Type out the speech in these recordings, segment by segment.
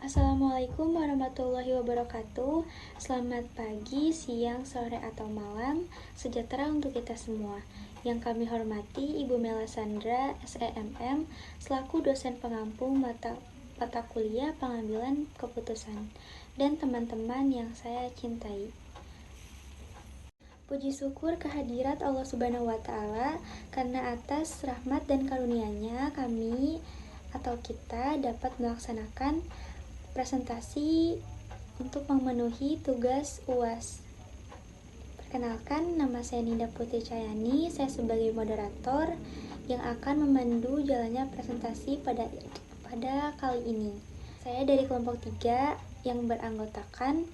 Assalamualaikum warahmatullahi wabarakatuh. Selamat pagi, siang, sore, atau malam. Sejahtera untuk kita semua. Yang kami hormati Ibu Mela Sandra, SEMM, selaku dosen pengampu mata kuliah pengambilan keputusan, dan teman-teman yang saya cintai. Puji syukur kehadirat Allah Subhanahu wa Ta'ala, karena atas rahmat dan karunia-Nya kami atau kita dapat melaksanakan presentasi untuk memenuhi tugas UAS. Perkenalkan, nama saya Ninda Putri Cahyani. Saya sebagai moderator yang akan memandu jalannya presentasi pada kali ini. Saya dari kelompok 3 yang beranggotakan,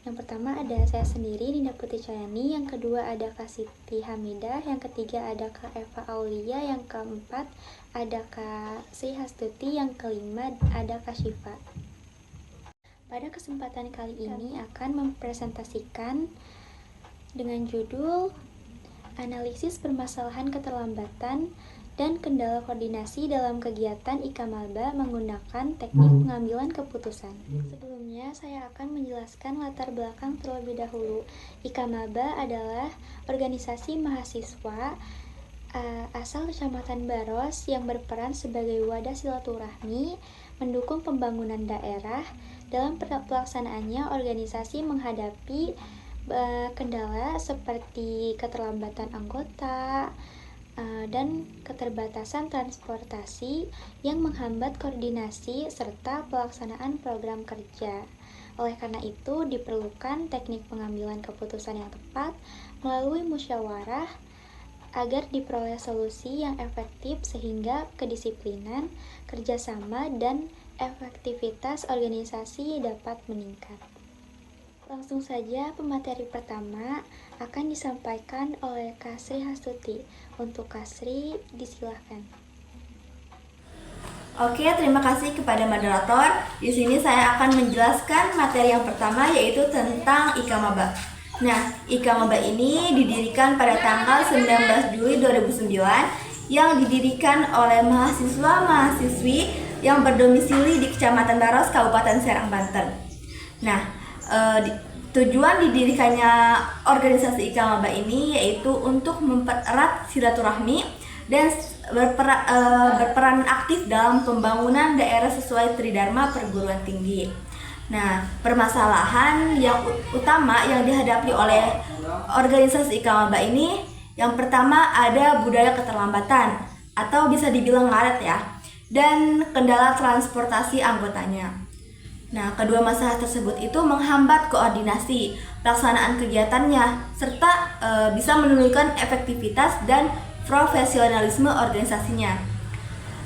yang pertama ada saya sendiri, Ninda Putri Cahyani, yang kedua ada Kak Siti Hamidah, yang ketiga ada Kak Eva Aulia, yang keempat ada Kak Sri Hastuti, yang kelima ada Kak Syifa. Pada kesempatan kali ini akan mempresentasikan dengan judul Analisis Permasalahan Keterlambatan dan Kendala Koordinasi dalam Kegiatan IKA Maba menggunakan Teknik Pengambilan Keputusan. Sebelumnya saya akan menjelaskan latar belakang terlebih dahulu. IKA Maba adalah organisasi mahasiswa asal Kecamatan Baros yang berperan sebagai wadah silaturahmi, mendukung pembangunan daerah. Dalam pelaksanaannya, organisasi menghadapi kendala seperti keterlambatan anggota dan keterbatasan transportasi yang menghambat koordinasi serta pelaksanaan program kerja. Oleh karena itu, diperlukan teknik pengambilan keputusan yang tepat melalui musyawarah agar diperoleh solusi yang efektif sehingga kedisiplinan, kerjasama, dan efektivitas organisasi dapat meningkat. Langsung saja, pemateri pertama akan disampaikan oleh Kak Sri Hastuti. Untuk Kak Sri, disilahkan. Oke, terima kasih kepada moderator. Di sini saya akan menjelaskan materi yang pertama, yaitu tentang IKA Maba. Nah, IKA Maba ini didirikan pada tanggal 19 Juli 2009 yang didirikan oleh mahasiswa-mahasiswi yang berdomisili di Kecamatan Baros, Kabupaten Serang, Banten. Nah, tujuan didirikannya organisasi IKA Maba ini yaitu untuk mempererat silaturahmi dan berperan aktif dalam pembangunan daerah sesuai Tridharma Perguruan Tinggi. Nah, permasalahan yang utama yang dihadapi oleh organisasi IKA Maba ini, yang pertama ada budaya keterlambatan atau bisa dibilang ngaret ya, dan kendala transportasi anggotanya. Nah, kedua masalah tersebut itu menghambat koordinasi pelaksanaan kegiatannya serta bisa menurunkan efektivitas dan profesionalisme organisasinya.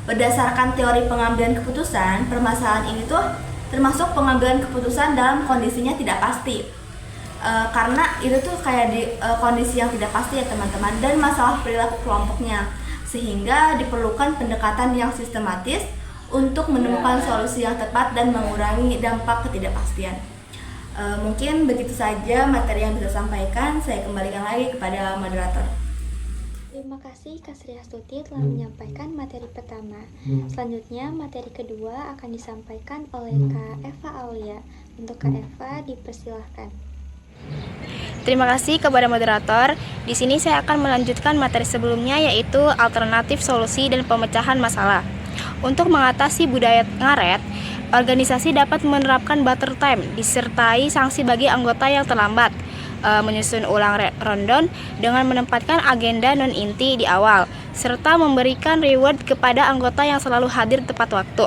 Berdasarkan teori pengambilan keputusan, permasalahan ini tuh termasuk pengambilan keputusan dalam kondisinya tidak pasti. Karena itu tuh kayak di kondisi yang tidak pasti ya teman-teman, dan masalah perilaku kelompoknya, sehingga diperlukan pendekatan yang sistematis untuk menemukan solusi yang tepat dan mengurangi dampak ketidakpastian. Mungkin begitu saja materi yang bisa sampaikan. Saya kembalikan lagi kepada moderator. Terima kasih Kak Sri Hastuti telah menyampaikan materi pertama. Selanjutnya, materi kedua akan disampaikan oleh Kak Eva Aulia. Untuk Kak Eva, dipersilahkan. Terima kasih kepada moderator. Di sini saya akan melanjutkan materi sebelumnya, yaitu alternatif solusi dan pemecahan masalah. Untuk mengatasi budaya ngaret, organisasi dapat menerapkan butter time disertai sanksi bagi anggota yang terlambat, menyusun ulang rundown dengan menempatkan agenda non-inti di awal, serta memberikan reward kepada anggota yang selalu hadir tepat waktu.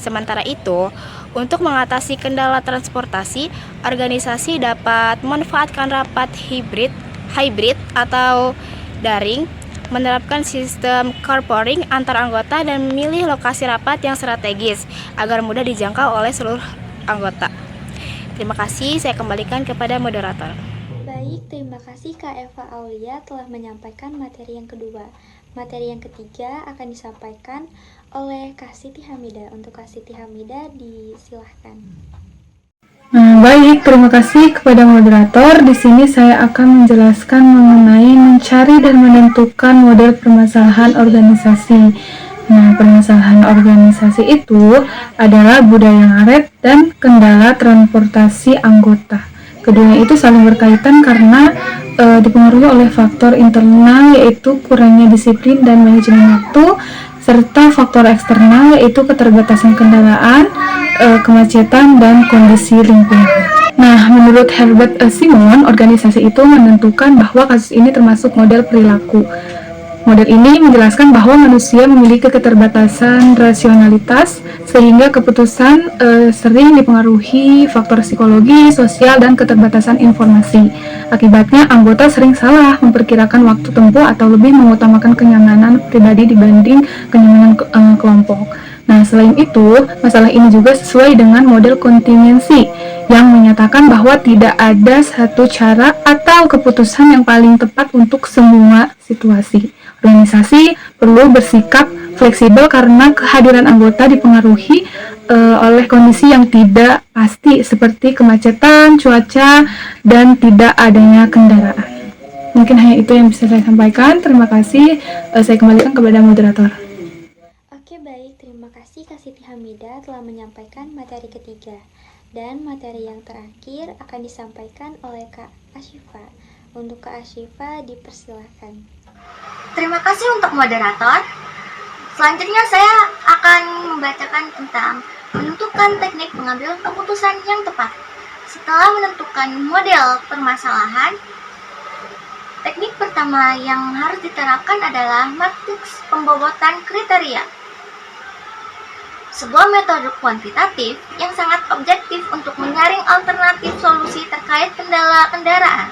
Sementara itu, untuk mengatasi kendala transportasi, organisasi dapat memanfaatkan rapat hybrid atau daring, menerapkan sistem carpooling antar anggota, dan memilih lokasi rapat yang strategis agar mudah dijangkau oleh seluruh anggota. Terima kasih, saya kembalikan kepada moderator. Baik, terima kasih Kak Eva Aulia telah menyampaikan materi yang kedua. Materi yang ketiga akan disampaikan oleh Kak Siti Hamidah. Untuk Kak Siti Hamidah, disilahkan. Baik, terima kasih kepada moderator. Di sini saya akan menjelaskan mengenai mencari dan menentukan model permasalahan organisasi. Nah, permasalahan organisasi itu adalah budaya ngaret dan kendala transportasi anggota. Keduanya itu saling berkaitan karena dipengaruhi oleh faktor internal yaitu kurangnya disiplin dan manajemen waktu, serta faktor eksternal yaitu keterbatasan kendaraan, kemacetan, dan kondisi lingkungan. Nah, menurut Herbert Simon, organisasi itu menentukan bahwa kasus ini termasuk model perilaku. Model ini menjelaskan bahwa manusia memiliki keterbatasan rasionalitas sehingga keputusan sering dipengaruhi faktor psikologi, sosial, dan keterbatasan informasi. Akibatnya, anggota sering salah memperkirakan waktu tempuh atau lebih mengutamakan kenyamanan pribadi dibanding kenyamanan kelompok. Nah, selain itu, masalah ini juga sesuai dengan model kontingensi yang menyatakan bahwa tidak ada satu cara atau keputusan yang paling tepat untuk semua situasi. Organisasi perlu bersikap fleksibel karena kehadiran anggota dipengaruhi oleh kondisi yang tidak pasti seperti kemacetan, cuaca, dan tidak adanya kendaraan. Mungkin hanya itu yang bisa saya sampaikan. Terima kasih. Saya kembalikan kepada moderator. Oke, baik. Terima kasih Kak Siti Hamidah telah menyampaikan materi ketiga. Dan materi yang terakhir akan disampaikan oleh Kak Asyifa. Untuk Kak Asyifa dipersilahkan. Terima kasih untuk moderator. Selanjutnya saya akan membacakan tentang menentukan teknik pengambilan keputusan yang tepat. Setelah menentukan model permasalahan, teknik pertama yang harus diterapkan adalah matriks pembobotan kriteria. Sebuah metode kuantitatif yang sangat objektif untuk menyaring alternatif solusi terkait kendala kendaraan.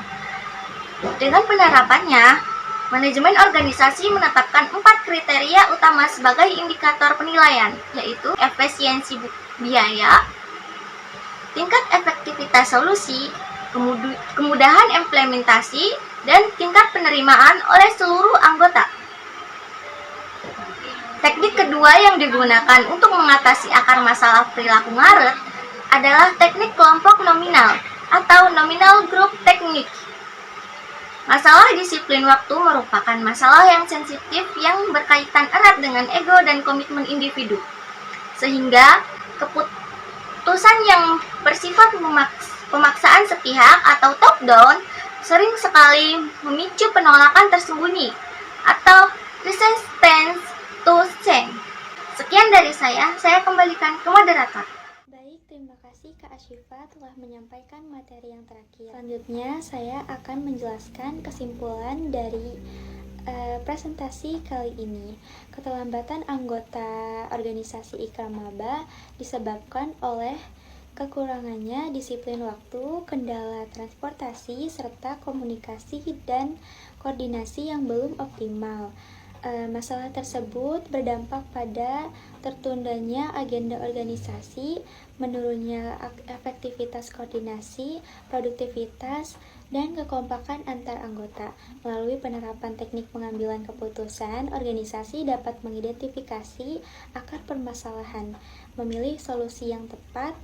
Dengan penerapannya, manajemen organisasi menetapkan 4 kriteria utama sebagai indikator penilaian, yaitu efisiensi biaya, tingkat efektivitas solusi, kemudahan implementasi, dan tingkat penerimaan oleh seluruh anggota. Teknik kedua yang digunakan untuk mengatasi akar masalah perilaku ngaret adalah teknik kelompok nominal atau nominal group technique. Masalah disiplin waktu merupakan masalah yang sensitif yang berkaitan erat dengan ego dan komitmen individu. Sehingga keputusan yang bersifat pemaksaan sepihak atau top-down sering sekali memicu penolakan tersembunyi atau resistance to change. Sekian dari saya kembalikan ke moderator. Baik, terima kasih Kak Asyifa telah menyampaikan materi yang terakhir. Selanjutnya, saya akan menjelaskan kesimpulan dari presentasi kali ini. Keterlambatan anggota organisasi Ikra Maba disebabkan oleh kekurangannya disiplin waktu, kendala transportasi, serta komunikasi dan koordinasi yang belum optimal. Masalah tersebut berdampak pada tertundanya agenda organisasi, menurunnya efektivitas koordinasi, produktivitas, dan kekompakan antar anggota. Melalui penerapan teknik pengambilan keputusan, organisasi dapat mengidentifikasi akar permasalahan, memilih solusi yang tepat,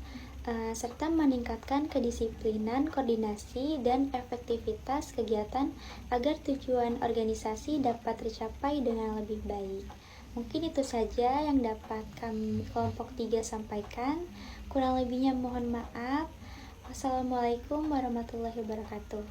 serta meningkatkan kedisiplinan, koordinasi, dan efektivitas kegiatan agar tujuan organisasi dapat tercapai dengan lebih baik. Mungkin itu saja yang dapat kami kelompok 3 sampaikan. Kurang lebihnya mohon maaf. Wassalamualaikum warahmatullahi wabarakatuh.